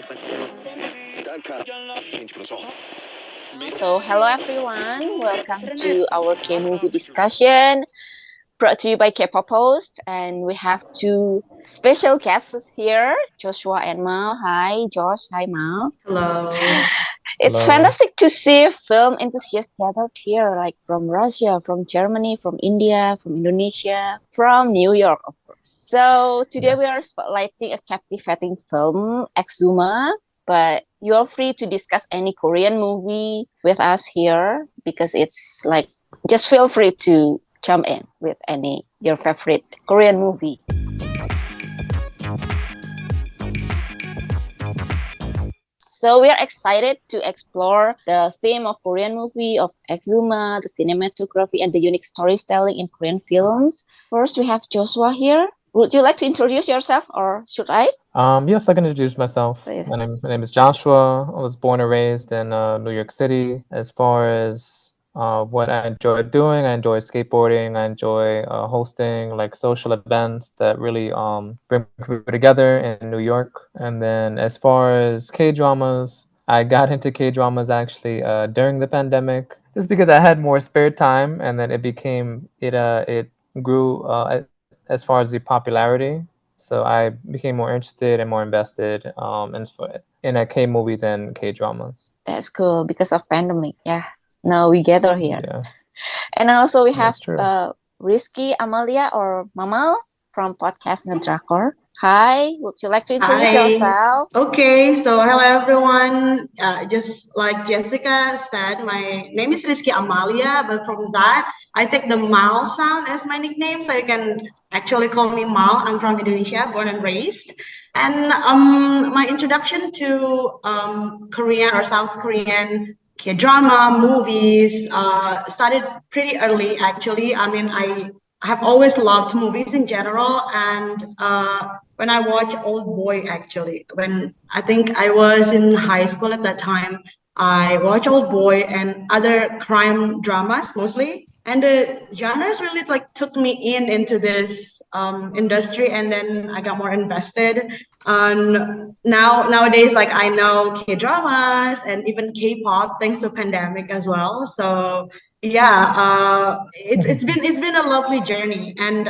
So, hello everyone. Welcome to our K-movie discussion brought to you by Kpoppost. And we have two special guests here, Joshua and Mal. Hi, Josh. Hi, Mal. Hello. It's fantastic to see film enthusiasts gathered here, like from Russia, from Germany, from India, from Indonesia, from New York, of course. So today we are spotlighting a captivating film, EXHUMA, but you're free to discuss any Korean movie with us here because it's like, just feel free to jump in with any your favorite Korean movie. So we are excited to explore the theme of Korean movie, of EXHUMA, the cinematography, and the unique storytelling in Korean films. First, we have Joshua here. Would you like to introduce yourself, or should I? Yes, I can introduce myself. Please. My name is Joshua. I was born and raised in New York City. As far as what I enjoy doing, I enjoy skateboarding. I enjoy hosting like social events that really bring people together in New York. And then as far as K-dramas, I got into K-dramas actually during the pandemic, just because I had more spare time, and then it grew as far as the popularity. So I became more interested and more invested in K-movies and K-dramas. That's cool, because of pandemic. Yeah. Now we gather here. Yeah. And also we have That's true. Rizky Amalia or Mamal from podcast Ngedrakor. Hi, would you like to introduce yourself? Okay, so hello everyone. Just like Jessica said, my name is Rizky Amalia, but from that, I take the Mal sound as my nickname, so you can actually call me Mal. I'm from Indonesia, born and raised. And my introduction to Korean or South Korean K-drama movies started pretty early, actually. I mean, I have always loved movies in general, and when I watched Old Boy, actually, when I think I was in high school at that time, I watched Old Boy and other crime dramas mostly, and the genres really like took me into this industry, and then I got more invested. Nowadays, like I know K-dramas and even K-pop thanks to pandemic as well. So yeah, it's been a lovely journey, and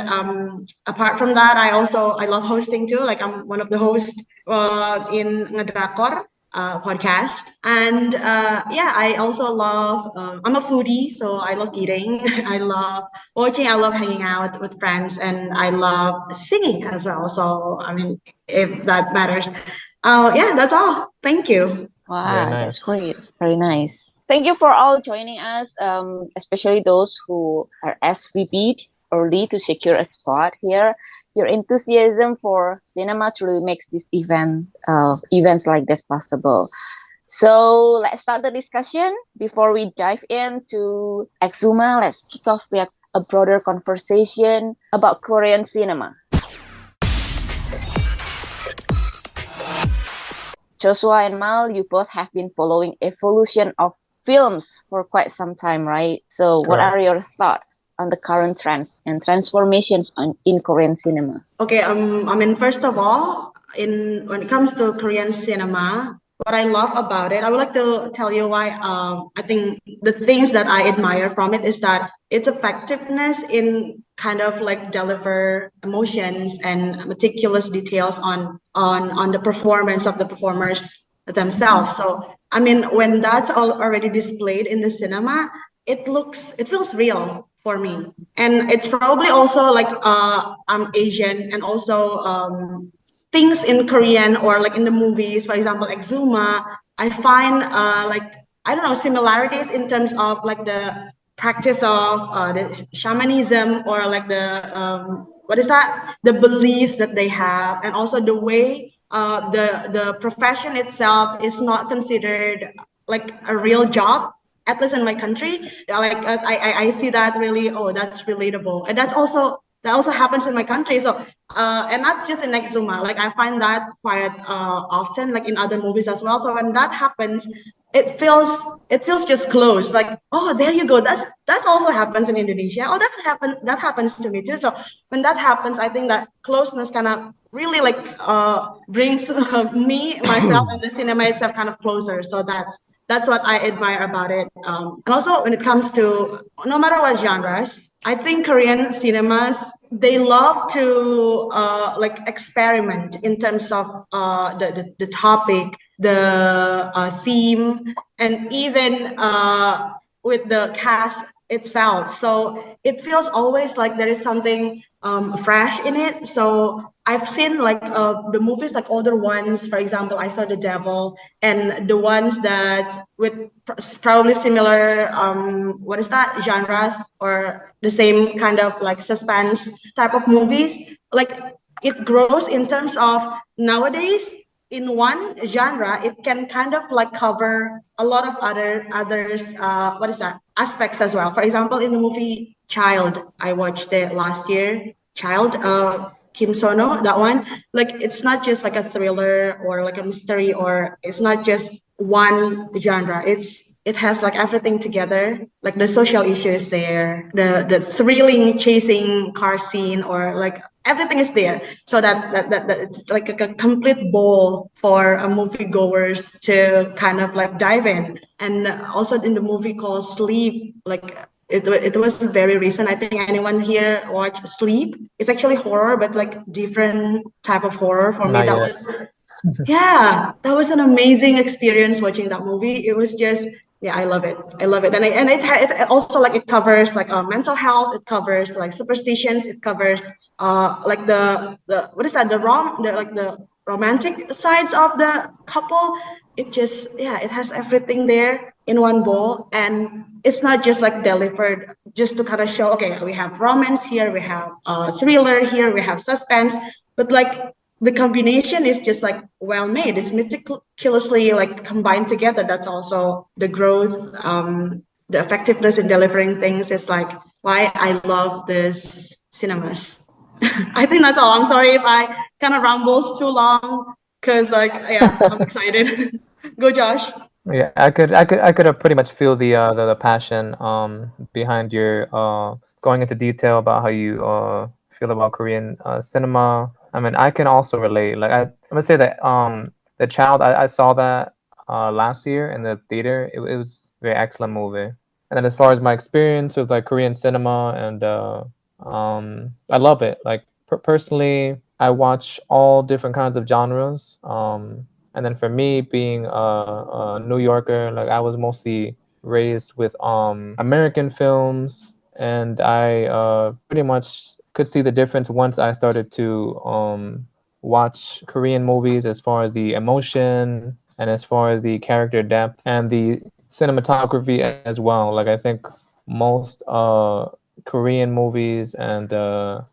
apart from that, I love hosting too. Like I'm one of the hosts in Ngedrakor podcast, and yeah, I also love. I'm a foodie, so I love eating. I love watching. I love hanging out with friends, and I love singing as well. So I mean, if that matters, yeah, that's all. Thank you. Wow, that's great. Very nice. Thank you for all joining us, especially those who are SVP'd early to secure a spot here. Your enthusiasm for cinema truly makes this events like this possible. So let's start the discussion. Before we dive into EXHUMA, let's kick off with a broader conversation about Korean cinema. Joshua and Mal, you both have been following evolution of films for quite some time, right? So what are your thoughts on the current trends and transformations in Korean cinema? Okay, I mean, first of all, when it comes to Korean cinema, what I love about it, I would like to tell you why I think the things that I admire from it is that its effectiveness in kind of like deliver emotions and meticulous details on the performance of the performers themselves. So I mean, when that's all already displayed in the cinema, it feels real for me. And it's probably also like I'm Asian, and also things in Korean or like in the movies, for example, EXHUMA, I find like, I don't know, similarities in terms of like the practice of the shamanism, or like the the beliefs that they have, and also the way the profession itself is not considered like a real job, at least in my country. Like I see that really, oh, that's relatable, and that also happens in my country. So and not just in EXHUMA, like I find that quite often, like in other movies as well. So when that happens, it feels just close, like, oh, there you go, that's also happens in Indonesia. Oh, that happens to me too. So when that happens, I think that closeness kind of really like brings me, myself, and the cinema itself kind of closer. So that's what I admire about it. And also when it comes to no matter what genres, I think Korean cinemas, they love to like experiment in terms of the topic, the theme, and even with the cast itself. So it feels always like there is something fresh in it. So I've seen like the movies, like older ones. For example, I saw The Devil, and the ones that with probably similar what is that, genres, or the same kind of like suspense type of movies. Like it grows in terms of nowadays in one genre, it can kind of like cover a lot of others what is that, aspects as well. For example, in the movie Child, I watched it last year. Child, Kim Sono, that one. Like it's not just like a thriller or like a mystery, or it's not just one genre. It has like everything together. Like the social issues there, the thrilling chasing car scene, or like everything is there. So that it's like a complete bowl for a moviegoers to kind of like dive in. And also in the movie called Sleep, like it was very recent. I think anyone here watch Sleep? It's actually horror, but like different type of horror. For me, Not that yet. was, yeah, that was an amazing experience watching that movie. It was just, yeah, I love it. I love it. And it also like it covers like mental health. It covers like superstitions. It covers like the what is that, the romantic sides of the couple. It just, yeah, it has everything there in one bowl, and it's not just like delivered just to kind of show, okay, we have romance here, we have thriller here, we have suspense, but like the combination is just like well made. It's meticulously like combined together. That's also the growth, the effectiveness in delivering things. Is like why I love this cinemas. I think that's all. I'm sorry if I kind of rambles too long, because like, yeah, I'm excited. Go, Josh. Yeah, I could pretty much feel the passion behind your going into detail about how you feel about Korean cinema. I mean, I can also relate. Like I'm gonna say that The Child, I saw that last year in the theater. It was a very excellent movie. And then as far as my experience with like Korean cinema, and I love it. Like personally, I watch all different kinds of genres. And then for me, being a New Yorker, like I was mostly raised with American films, and I pretty much could see the difference once I started to watch Korean movies, as far as the emotion and as far as the character depth and the cinematography as well. Like I think most Korean movies and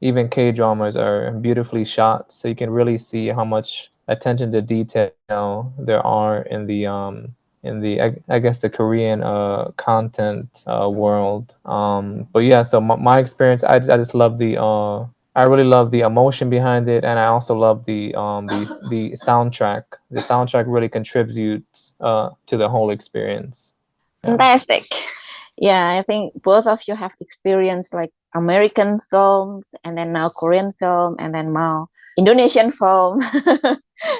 even K dramas are beautifully shot, so you can really see how much attention to detail there are in the I guess the Korean content world. But yeah, so my experience, I just love the I really love the emotion behind it, and I also love the soundtrack. The soundtrack really contributes to the whole experience. Yeah. Fantastic. Yeah, I think both of you have experienced like American film, and then now Korean film, and then now Indonesian film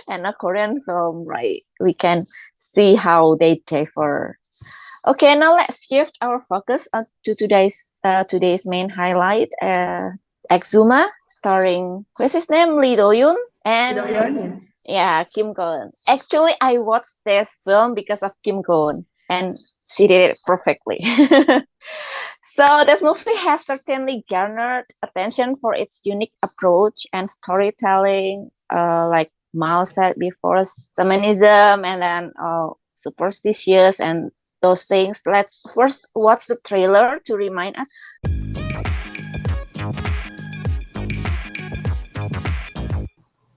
and a Korean film, right? We can see how they differ. Okay, now let's shift our focus to today's main highlight, EXHUMA, starring, what's his name, Lee Do-yoon and yeah, Kim Go-eun. Actually, I watched this film because of Kim Go-eun, and she did it perfectly. So this movie has certainly garnered attention for its unique approach and storytelling, like Mal said before, shamanism, and then superstitious and those things. Let's first watch the trailer to remind us.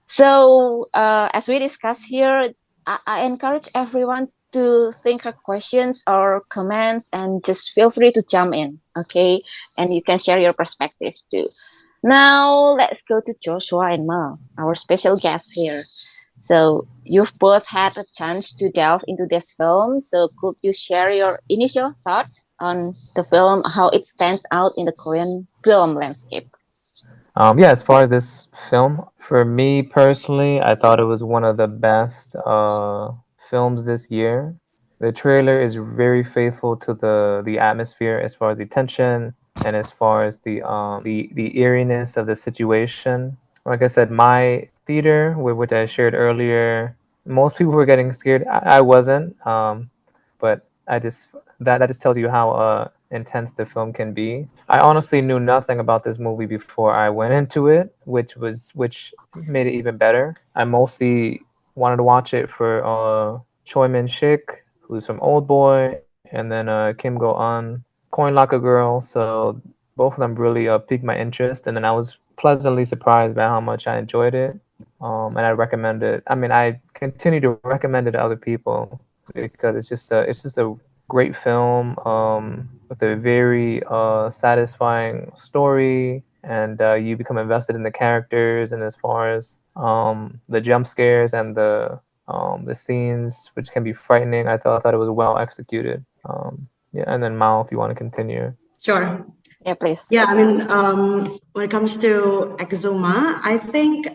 So as we discuss here, I encourage everyone to think of questions or comments, and just feel free to jump in, okay? And you can share your perspectives too. Now let's go to Joshua and Mal, our special guests here. So you've both had a chance to delve into this film. So could you share your initial thoughts on the film, how it stands out in the Korean film landscape? Yeah, as far as this film, for me personally, I thought it was one of the best films this year. The trailer is very faithful to the atmosphere as far as the tension and as far as the eeriness of the situation. Like I said, my theater, which I shared earlier, most people were getting scared. I wasn't, but I just that just tells you how intense the film can be. I honestly knew nothing about this movie before I went into it, which made it even better. I mostly wanted to watch it for Choi Min Sik, who's from Old Boy, and then Kim Go Un, Coin Locker Girl. So both of them really piqued my interest, and then I was pleasantly surprised by how much I enjoyed it. And I recommend it. I mean, I continue to recommend it to other people because it's just a great film with a very satisfying story, and you become invested in the characters. And as far as the jump scares and the scenes, which can be frightening, I thought it was well executed. Yeah, and then Mao, if you want to continue. Sure. Yeah, please. Yeah, I mean, when it comes to EXHUMA, I think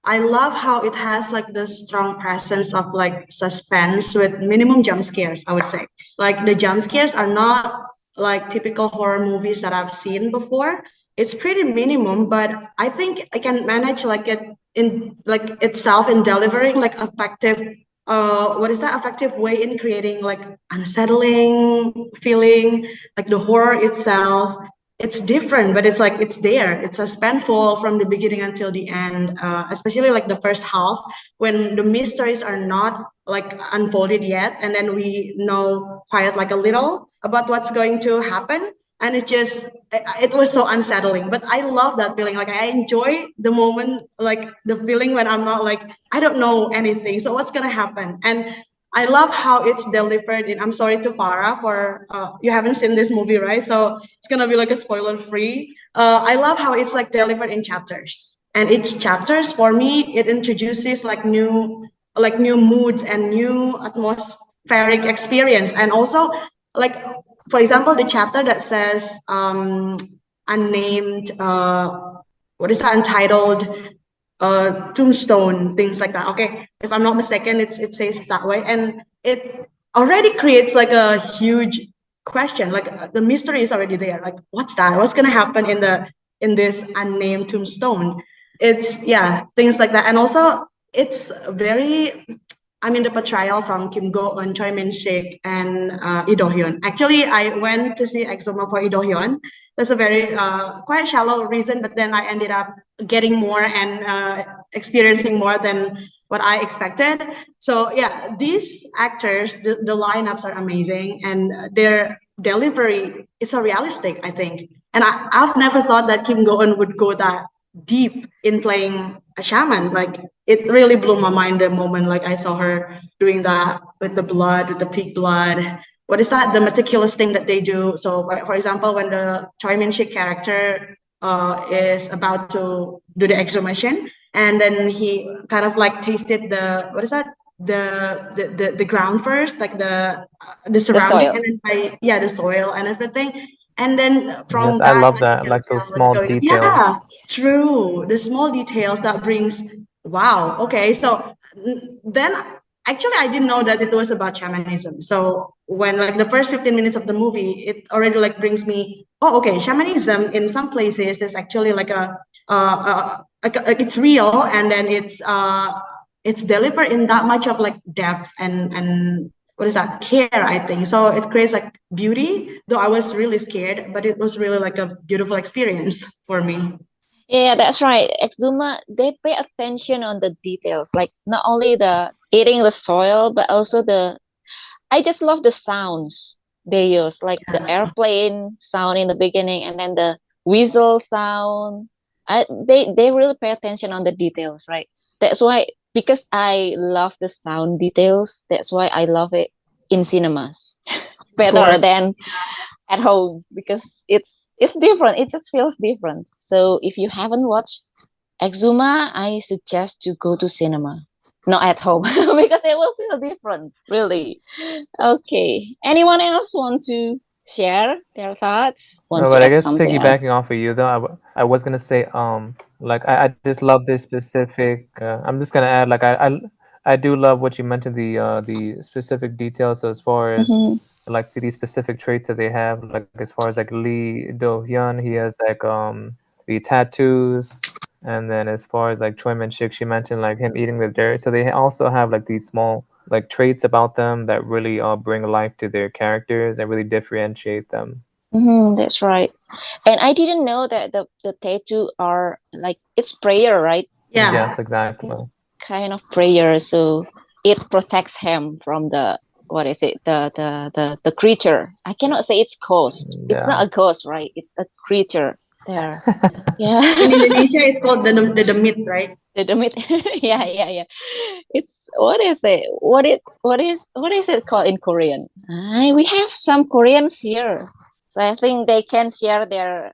I love how it has like the strong presence of like suspense with minimum jump scares, I would say. Like the jump scares are not like typical horror movies that I've seen before. It's pretty minimum, but I think I can manage like it in like itself in delivering like effective what is that effective way in creating like unsettling feeling, like the horror itself. It's different, but it's like it's there. It's suspenseful from the beginning until the end, especially like the first half when the mysteries are not like unfolded yet, and then we know quite like a little about what's going to happen, and it was so unsettling. But I love that feeling. Like I enjoy the moment, like the feeling when I'm not like I don't know anything, so what's gonna happen. And I love how it's delivered in. I'm sorry to Farah for you haven't seen this movie, right? So it's gonna be like a spoiler free. I love how it's like delivered in chapters, and each chapters for me it introduces like new moods and new atmospheric experience, and also like for example the chapter that says unnamed what is that untitled tombstone, things like that. Okay, if I'm not mistaken, it says that way, and it already creates like a huge question. Like the mystery is already there. Like what's that? What's gonna happen in this unnamed tombstone? It's yeah, things like that, and also it's very. I mean, the portrayal from Kim Go Eun, Choi Min Sik, and Lee Do Hyun. Actually, I went to see EXHUMA for Lee Do Hyun. That's a very quite shallow reason, but then I ended up getting more and experiencing more than what I expected. So yeah, these actors, the lineups are amazing, and their delivery is so realistic, I think. And I've never thought that Kim Go Eun would go that deep in playing a shaman. Like it really blew my mind the moment like I saw her doing that with the blood, with the pig blood. What is that? The meticulous thing that they do. So, for example, when the Choi Min Sik character is about to do the exhumation, and then he kind of like tasted the what is that? The ground first, like the surrounding, soil. and then the soil and everything. And then Yes, from I that, love like you that, can like tell those what's small going on. Yeah, details. true. The small details that brings wow. Okay, so then actually I didn't know that it was about shamanism. So when like the first 15 minutes of the movie, it already like brings me, oh, okay, shamanism in some places is actually like like it's real, and then it's delivered in that much of like depth and what is that care, I think. So it creates like beauty, though I was really scared, but it was really like a beautiful experience for me. Yeah, that's right. Exuma, they pay attention on the details, like not only the eating the soil, but also I just love the sounds they use, like the Yeah. airplane sound in the beginning and then the whistle sound. They really pay attention on the details, right? That's why, because I love the sound details, that's why I love it in cinemas better Score. than at home, because it's different. It just feels different. So if you haven't watched Exuma, I suggest to go to cinema, not at home, because it will feel different, really. Okay. Anyone else want to share their thoughts? Want No, to but I add guess something piggybacking else? off of you though, I was gonna say like I just love this specific. I'm just gonna add like I do love what you mentioned the specific details. So as far as Mm-hmm. like these specific traits that they have, like as far as like Lee Do Hyun, he has like the tattoos, and then as far as like Choi Min Sik, she mentioned like him eating the dirt. So they also have like these small like traits about them that really bring life to their characters and really differentiate them. Mm-hmm, that's right. And I didn't know that the tattoo are like it's prayer, right? Yeah. Yes, exactly. Kind of prayer, so it protects him from the what is it? The creature. I cannot say it's ghost. It's Yeah. not a ghost, right? It's a creature. There. Yeah. In Indonesia, it's called the myth, right? The meat. Yeah. It's what is it? What is it called in Korean? We have some Koreans here. So I think they can share their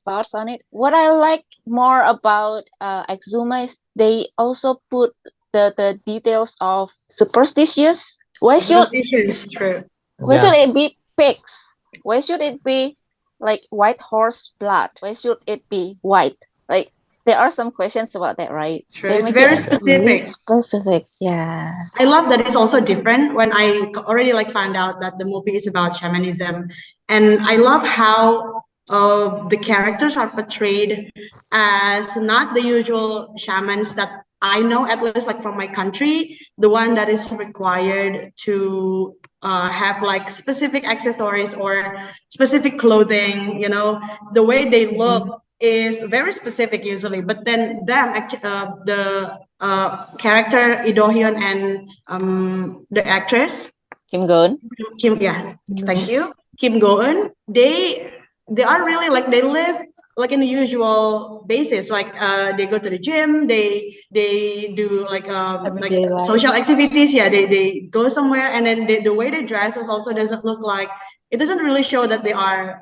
thoughts on it. What I like more about EXHUMA is they also put the details of superstitious. Superstitions, true. Why should Yes. it be pigs? Why should it be like white horse blood? Why should it be white? Like there are some questions about that, right? True. They It's make very it really specific. specific. Yeah. I love that it's also different when I already like found out that the movie is about shamanism, and I love how the characters are portrayed as not the usual shamans that I know, at least like from my country, the one that is required to have like specific accessories or specific clothing. The way they look is very specific usually, but then the character Lee Do Hyun and the actress Kim Gon. thank you, Kim Go Eun. They are really like they live like in the usual basis. Like they go to the gym, they do like Everyday life. social activities. Yeah, they go somewhere, and then the way they dress is also doesn't look like it doesn't really show that they are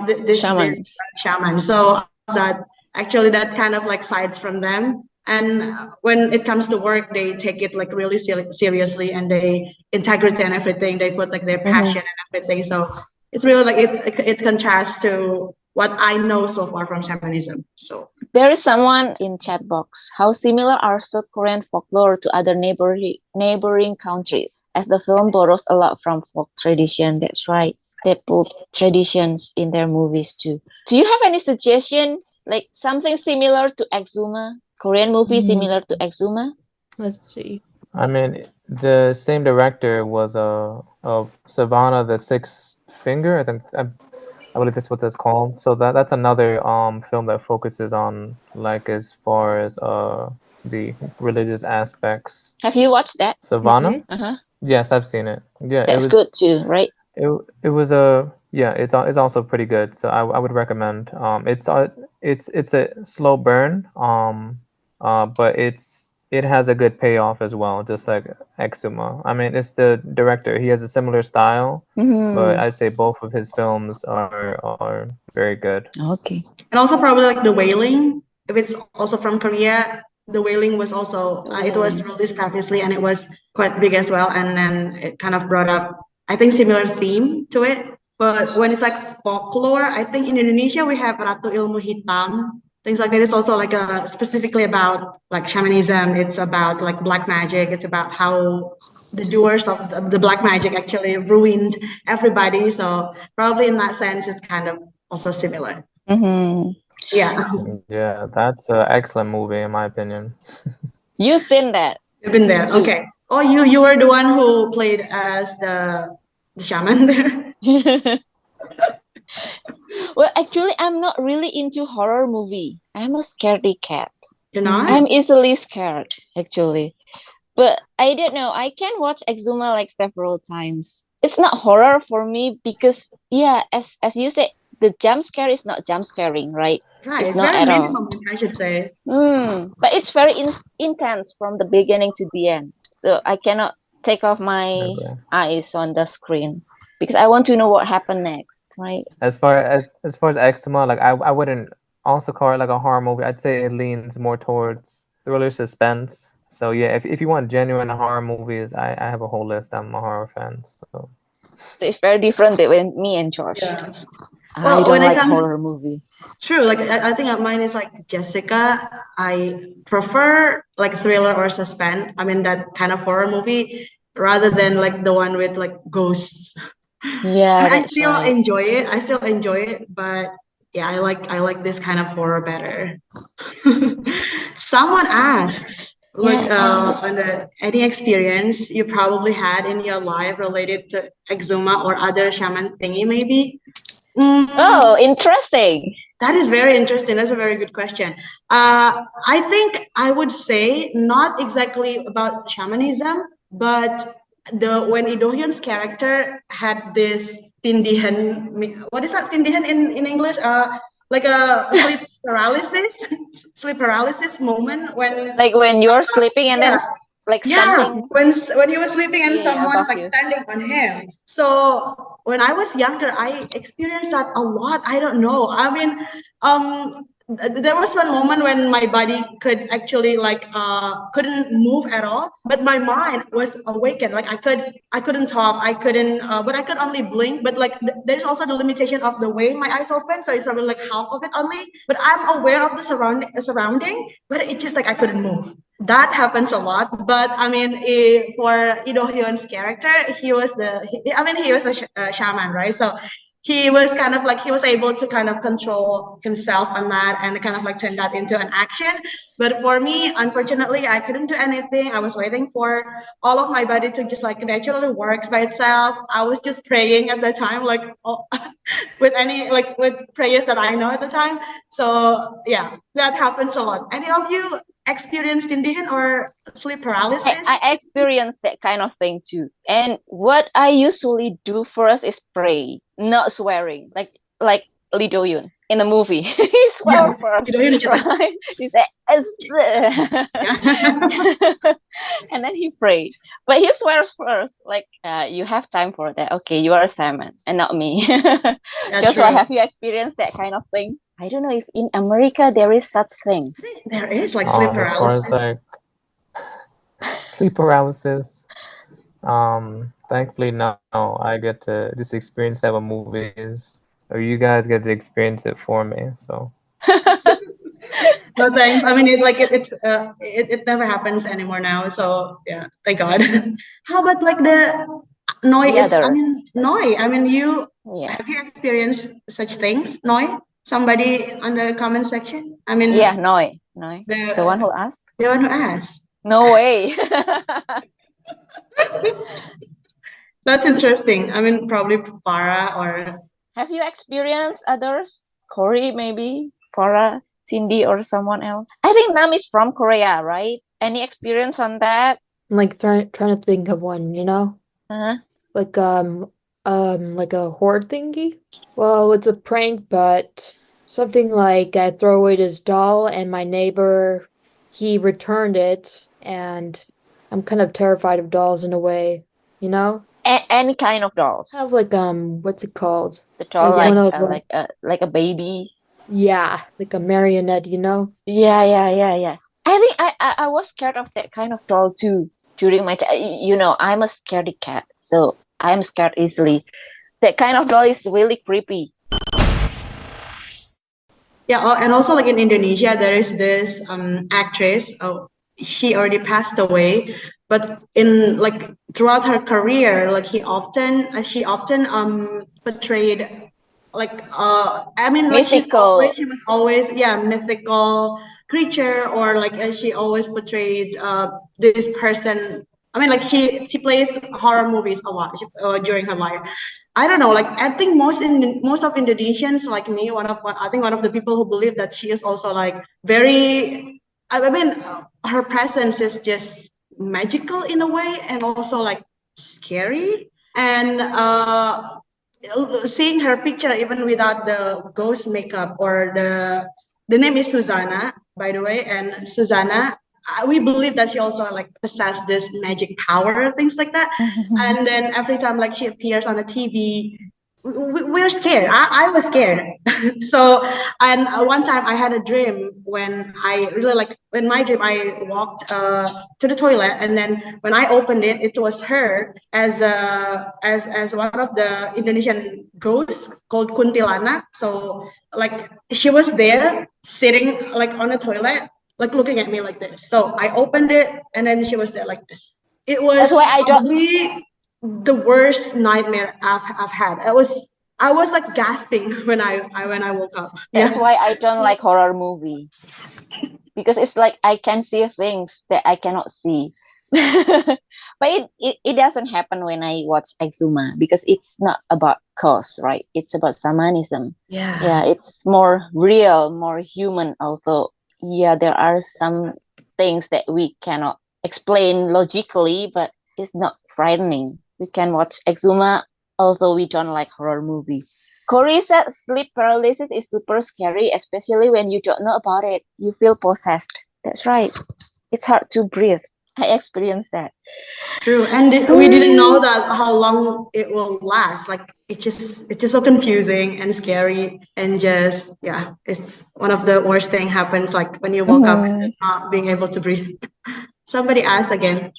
this Shamans. shaman. So I love that actually that kind of like sides from them. And when it comes to work, they take it like really seriously, and they integrity and everything. They put like their passion and everything. So it's really like it contrasts to what I know so far from shamanism. So There is someone in chat box. How similar are South Korean folklore to other neighboring countries? As the film borrows a lot from folk tradition. That's right. They put traditions in their movies too. Do you have any suggestion, like something similar to EXHUMA? Korean movie similar to EXHUMA? Let's see. I mean, the same director was of Savannah the Sixth Finger. I believe that's what that's called. So that's another film that focuses on like as far as the religious aspects. Have you watched that? Savannah? Uh-huh. Yes, I've seen it. Yeah, That's good too, right? It was it's also pretty good. So I would recommend. It's a slow burn. But it has a good payoff as well, just like EXHUMA. I mean, it's the director. He has a similar style, but I'd say both of his films are very good. Okay. and also probably like The Wailing, if it's also from Korea. The Wailing was also it was released previously, and it was quite big as well, and then it kind of brought up I think similar theme to it. But when it's like folklore, I think in Indonesia we have Ratu Ilmu Hitam, things like that. It's also like specifically about like shamanism. It's about like black magic. It's about how the doers of the black magic actually ruined everybody. So probably in that sense, it's kind of also similar. Yeah. Yeah, that's an excellent movie in my opinion. You seen that? You've been there. Okay. Oh, you were the one who played as the shaman there. Well, actually, I'm not really into horror movie. I'm a scaredy cat. You're not? I'm easily scared, actually. But I don't know. I can watch EXHUMA like several times. It's not horror for me because, yeah, as you said, the jump scare is not jump scaring, right? Right. It's not very at all. minimum, I should say. But it's very intense from the beginning to the end. So I cannot take off my eyes on the screen because I want to know what happened next, right? As far as EXHUMA, like I wouldn't also call it like a horror movie. I'd say it leans more towards thriller suspense. So yeah, if you want genuine horror movies, I have a whole list. I'm a horror fan. So So it's very different with me and Josh. Yeah. I Well, don't when it like comes, horror movie. true, like I think mine is like Jessica. I prefer like thriller or suspense. I mean that kind of horror movie rather than like the one with like ghosts. Yeah, I that's still right. enjoy it. I still enjoy it, but yeah, I like this kind of horror better. Someone asks, like, Yeah. on any experience you probably had in your life related to EXHUMA or other shaman thingy, maybe? Oh, interesting. That is very interesting. That's a very good question. I think I would say not exactly about shamanism, but when Idohyun's character had this tindihan, what is that tindihan in English? Like a sleep paralysis, sleep paralysis moment when, Like when you're sleeping and then yeah, like yeah, something, when he was sleeping and yeah, someone's above like you. standing on him. So when I was younger, I experienced that a lot. I don't know. I mean, there was one moment when my body could actually like couldn't move at all, but my mind was awakened. Like I couldn't talk, I couldn't, but I could only blink. But like there's also the limitation of the way my eyes open, so it's probably like half of it only. But I'm aware of the surrounding, but it's just like I couldn't move. That happens a lot, but I mean, for Ido Hyun's character, he was he was a shaman, right? So he was kind of like he was able to kind of control himself on that and kind of like turn that into an action. But for me, unfortunately, I couldn't do anything. I was waiting for all of my body to just like naturally work by itself. I was just praying at the time, like with any like with prayers that I know at the time. So yeah, that happens a lot. Any of you experienced tindihan or sleep paralysis? I experienced that kind of thing too. And what I usually do first is pray, not swearing. Like Lee Do Yoon in the movie. He swore first. Ido Hyun is just like, Right? He said, yeah. and then he prayed. But he swears first, like you have time for that. Okay, you are a salmon and not me. Joshua, True. have you experienced that kind of thing? I don't know if in America there is such thing. There is like sleep As far as paralysis. like sleep paralysis, thankfully no, I get to just experience that with movies, or you guys get to experience it for me. So No thanks. I mean, it never happens anymore now. So yeah, thank God. How about like the Noi? The other. I mean, Noi. I mean, Yeah. have you experienced such things, Noi? Somebody on the comment section. I mean, Yeah, Noi. The one who asked? the one who asked. No way. That's interesting. I mean, probably Farah or. Have you experienced others? Corey, maybe? Farah, Cindy, or someone else? I think Nam is from Korea, right? Any experience on that? I'm like trying to think of one, you know? Uh-huh. Like a horror thingy. Well, it's a prank, but something like I throw away this doll and my neighbor, he returned it, and I'm kind of terrified of dolls in a way, you know? Any kind of dolls. Kind of like what's it called? The doll Like like one of like a baby. Yeah, like a marionette, you know? Yeah. I think I was scared of that kind of doll too during my you know, I'm a scaredy cat, so I'm scared easily. That kind of doll is really creepy. Yeah, and also like in Indonesia, there is this actress. Oh, she already passed away, but in like throughout her career, like she often portrayed like I mean like Mythical. she was always mythical creature, or like she always portrayed this person. I mean, like she plays horror movies a lot during her life. I don't know, like I think most of Indonesians like me, I think one of the people who believe that she is also like very. I mean, her presence is just magical in a way, and also like scary. And seeing her picture even without the ghost makeup, or the name is Susanna, by the way, and Susanna, we believe that she also like possessed this magic power, things like that. And then every time like she appears on the TV, we're scared. I was scared. So, and one time I had a dream when I really like, in my dream, I walked to the toilet, and then when I opened it, it was her as one of the Indonesian ghosts called Kuntilanak. So like she was there sitting like on the toilet, like looking at me like this. So I opened it, and then she was there like this. It was That's why I don't. probably the worst nightmare I've had. I was like gasping when I woke up. That's Yeah. why I don't like horror movie, because it's like I can see things that I cannot see. But it doesn't happen when I watch EXHUMA, because it's not about cause, right? It's about shamanism. Yeah, it's more real, more human. Although, yeah, there are some things that we cannot explain logically, but it's not frightening. We can watch EXHUMA, although we don't like horror movies. Corey said sleep paralysis is super scary, especially when you don't know about it. You feel possessed. That's right. It's hard to breathe. I experienced that. True. And we didn't know that how long it will last. Like it's just so confusing and scary, and just yeah, it's one of the worst thing happens like when you woke up and Mhm. not being able to breathe. Somebody asked again.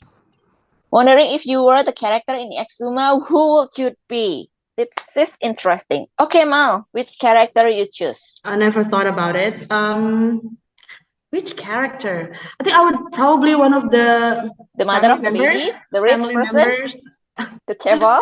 Wondering if you were the character in EXHUMA, who would you be? This is interesting. Okay, Mal, which character you choose? I never thought about it. Which character? I think I would probably one of the The mother family of the members. baby? The rich Family person? members. The table?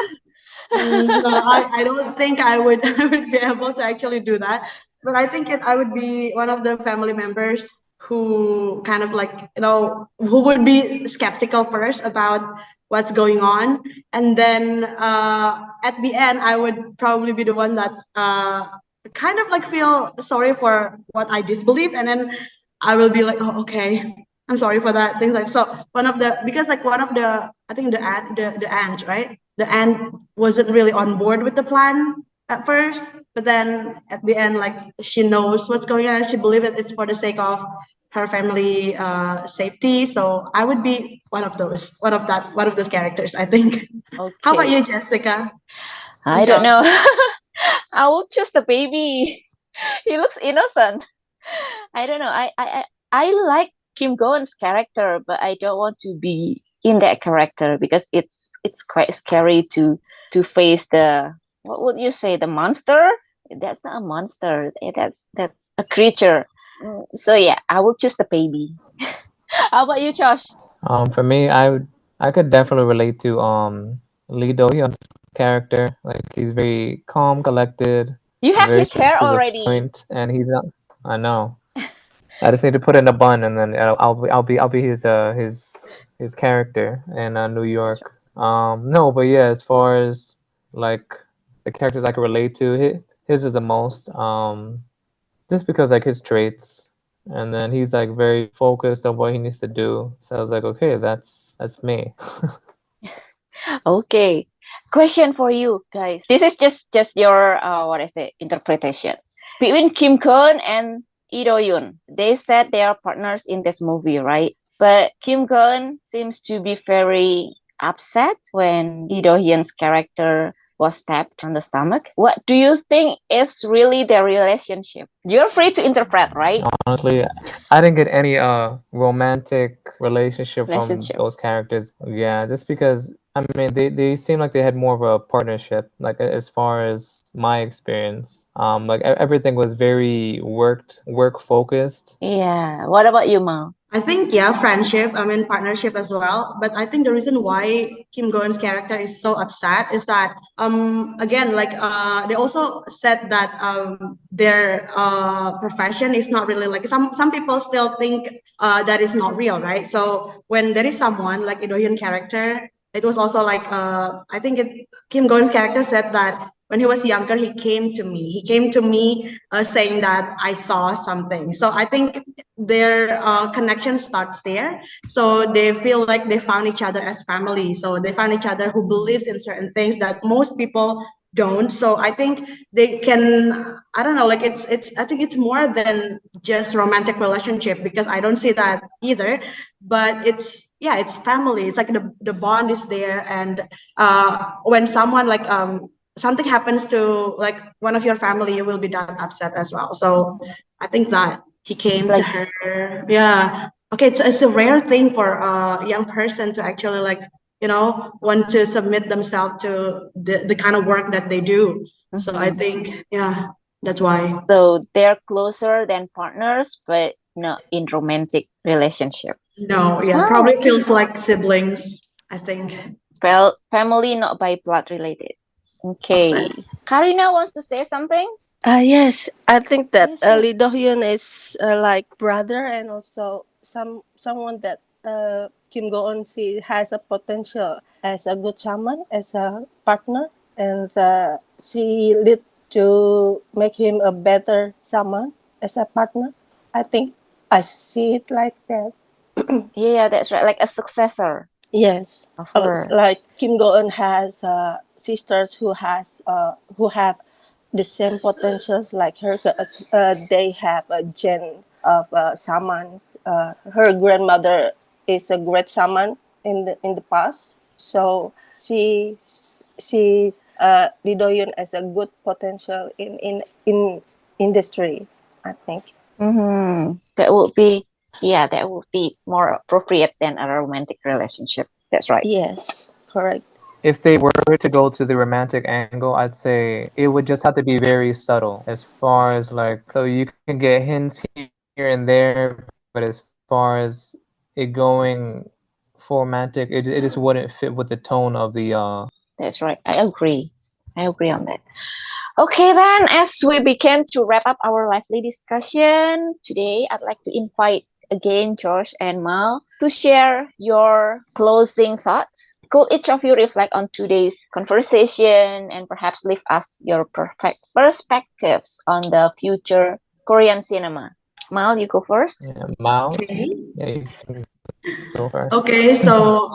No, I don't think I would I would be able to actually do that. But I think I would be one of the family members who kind of like, who would be skeptical first about what's going on. And then at the end, I would probably be the one that kind of like feel sorry for what I disbelieve. And then I will be like, oh, okay, I'm sorry for that. Things like so. Because like one of the, I think the aunt, right? The aunt wasn't really on board with the plan at first, but then at the end, like she knows what's going on and she believes it's for the sake of her family safety. So I would be one of those characters, I think. How about Okay. you, Jessica? I don't know. I will choose the baby. He looks innocent. I don't know. I like Kim Go-eun's character, but I don't want to be in that character, because it's quite scary to face the, what would you say, the monster? That's not a monster. That's a creature. So yeah, I will choose the baby. How about you, Josh? For me, I could definitely relate to Lee Do-hyun's character. Like he's very calm, collected, You have very his straight hair to the already. point, and he's not. I know. I just need to put it in a bun, and then I'll be his character in New York. No, but yeah, as far as like the characters I can relate to, his is the most. Just because like his traits, and then he's like very focused on what he needs to do. So I was like, okay, that's me. Okay. Question for you guys. This is just your what I say, interpretation. Between Kim Go-eun and Lee Do-hyun, they said they are partners in this movie, right? But Kim Go-eun seems to be very upset when Lee Do-hyun's character was stabbed on the stomach. What do you think is really their relationship? You're free to interpret, right? Honestly, I didn't get any romantic relationship from Relationship. those characters. Yeah, just because I mean they seem like they had more of a partnership. Like as far as my experience, like everything was very work focused. Yeah. What about you, Mal? I think, yeah, friendship, I mean, partnership as well. But I think the reason why Kim Go-eun's character is so upset is that, again, like, they also said that their profession is not really like, some people still think that is not real, right? So when there is someone like Do-hyun character, it was also like, I think Kim Go-eun's character said that when he was younger, he came to me. He came to me saying that I saw something. So I think their connection starts there. So they feel like they found each other as family. So they found each other who believes in certain things that most people don't. So I think they can, I don't know, like I think it's more than just romantic relationship, because I don't see that either. But it's family. It's like the bond is there. And when someone like something happens to like one of your family, you will be that upset as well. So I think that he came to her. Yeah. Okay, it's a rare thing for a young person to actually like, want to submit themselves to the kind of work that they do. So I think, yeah, that's why. So they're closer than partners, but not in romantic relationship. No, yeah, Wow. probably feels like siblings, I think. Well, family not by blood related. Okay. Karina wants to say something? Yes, I think that Yes, sure. Lee Do-hyun is like brother, and also someone that Kim Go-eun see has a potential as a good shaman, as a partner, and she lead to make him a better shaman as a partner. I think I see it like that. Yeah, that's right. Like a successor Yes, of her. like Kim Go-eun has sisters who have the same potentials like her. 'Cause, they have a gen of shamans. Her grandmother is a great shaman in the past, so she sees Lee Do-hyun as a good potential in industry, I think. That would be, yeah, that would be more appropriate than a romantic relationship. That's right. Yes, correct. If they were to go to the romantic angle, I'd say it would just have to be very subtle as far as like, so you can get hints here and there, but as far as it going for romantic, it just wouldn't fit with the tone of the That's right. I agree. I agree on that. Okay, then, as we begin to wrap up our lively discussion today, I'd like to invite again Josh and Mal to share your closing thoughts. Could each of you reflect on today's conversation and perhaps leave us your perfect perspectives on the future Korean cinema? Mal, you go first. yeah, Mao. Okay. Yeah, you can go first. Okay, so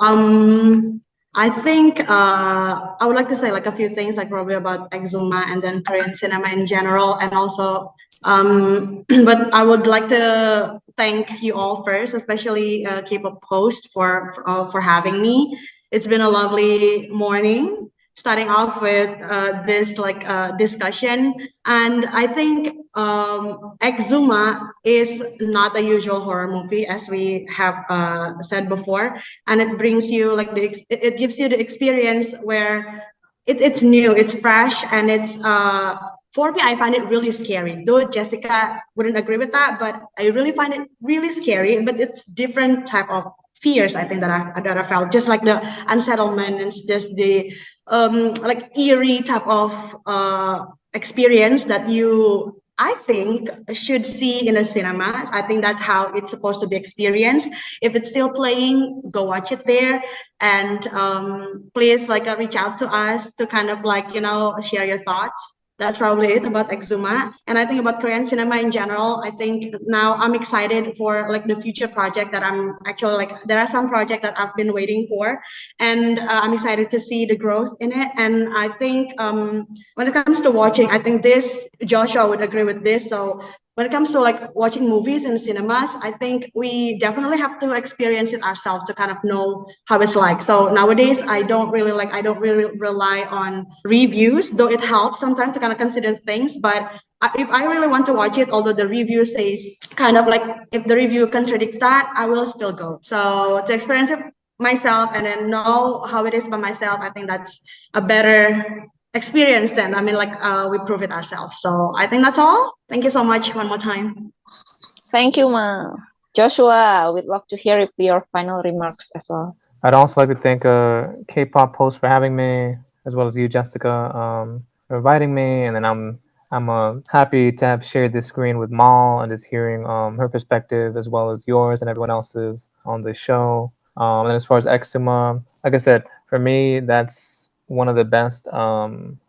I think I would like to say like a few things, like probably about EXHUMA and then Korean cinema in general, and also but I would like to thank you all first, especially Kpoppost for having me. It's been a lovely morning, starting off with this like discussion, and I think EXHUMA is not a usual horror movie, as we have said before, and it brings you like it gives you the experience where it's new, it's fresh, and it's for me, I find it really scary. Though Jessica wouldn't agree with that, but I really find it really scary. But it's different type of fears, I think, that I felt, just like the unsettlement and just the like eerie type of experience that you, I think, should see in a cinema. I think that's how it's supposed to be experienced. If it's still playing, go watch it there, and please like reach out to us to kind of like share your thoughts. That's probably it about EXHUMA. And I think about Korean cinema in general, I think now I'm excited for like the future project that I'm actually like, there are some projects that I've been waiting for, and I'm excited to see the growth in it. And I think when it comes to watching, I think this, Joshua would agree with this. So when it comes to like watching movies in cinemas, I think we definitely have to experience it ourselves to kind of know how it's like. So nowadays, I don't really rely on reviews, though it helps sometimes to kind of consider things. But if I really want to watch it, although the review says kind of like, if the review contradicts that, I will still go. So to experience it myself and then know how it is by myself, I think that's a better experience then. I mean, like we prove it ourselves. So I think that's all. Thank you so much one more time. Thank you, Ma. Joshua, we'd love to hear your final remarks as well. I'd also like to thank Kpoppost for having me, as well as you, Jessica, for inviting me. And then I'm happy to have shared this screen with Mal and just hearing her perspective as well as yours and everyone else's on the show. And as far as EXHUMA, like I said, for me, that's one of the best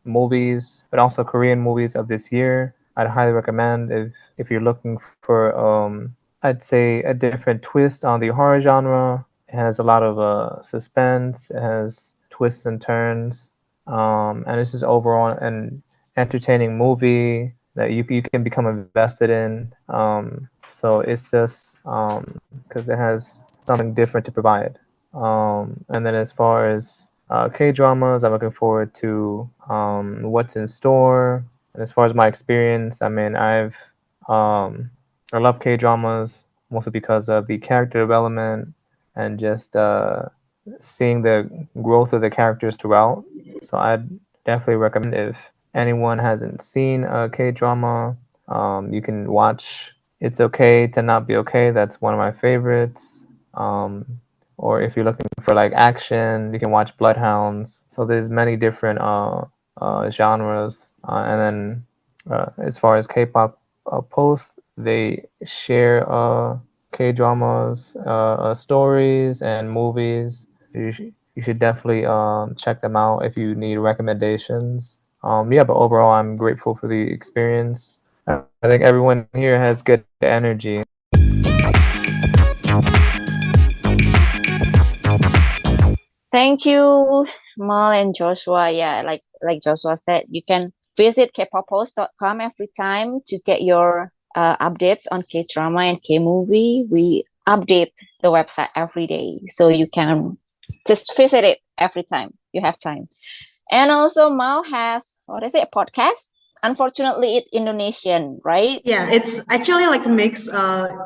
movies, but also Korean movies of this year. I'd highly recommend if you're looking for, I'd say, a different twist on the horror genre. It has a lot of suspense. It has twists and turns, and it's just overall an entertaining movie that you can become invested in. So it's just because it has something different to provide. And then as far as K-dramas. I'm looking forward to what's in store. And as far as my experience, I mean, I love K-dramas mostly because of the character development and just seeing the growth of the characters throughout. So I'd definitely recommend, if anyone hasn't seen a K-drama, you can watch It's Okay to Not Be Okay. That's one of my favorites. Or if you're looking for like action, you can watch Bloodhounds. So there's many different genres. And then as far as K-pop posts, they share K-dramas, stories, and movies. You should definitely check them out if you need recommendations. Yeah, but overall, I'm grateful for the experience. I think everyone here has good energy. Thank you, Mal and Joshua. Yeah, like Joshua said, you can visit kpoppost.com every time to get your updates on K-drama and K-movie. We update the website every day, so you can just visit it every time you have time. And also, Mal has, what is it, a podcast? Unfortunately, it's Indonesian, right? Yeah, it's actually like a mix,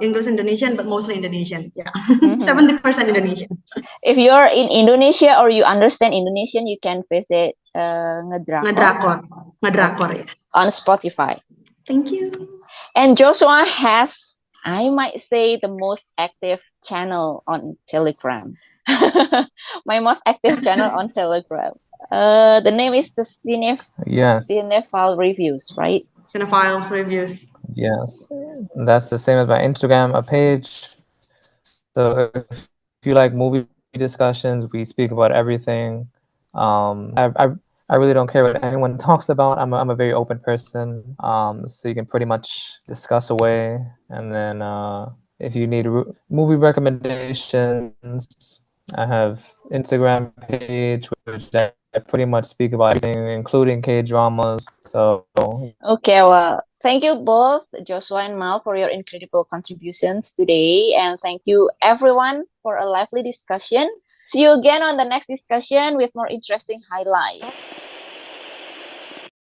English Indonesian, but mostly Indonesian. Yeah, Mhm. 70% Indonesian. If you're in Indonesia or you understand Indonesian, you can visit Ngedrakor, yeah. on Spotify. Thank you. And Joshua has, I might say, the most active channel on Telegram. My most active channel on Telegram. The name is the Yes. Cinephile Reviews, right? Cinephiles reviews. Yes, that's the same as my Instagram page. So if you like movie discussions, we speak about everything. I really don't care what anyone talks about. I'm a very open person. So you can pretty much discuss away. And then if you need movie recommendations, I have Instagram page which I pretty much speak about everything, including K-dramas. So Okay, well, thank you both, Joshua and Mal, for your incredible contributions today. And thank you, everyone, for a lively discussion. See you again on the next discussion with more interesting highlights.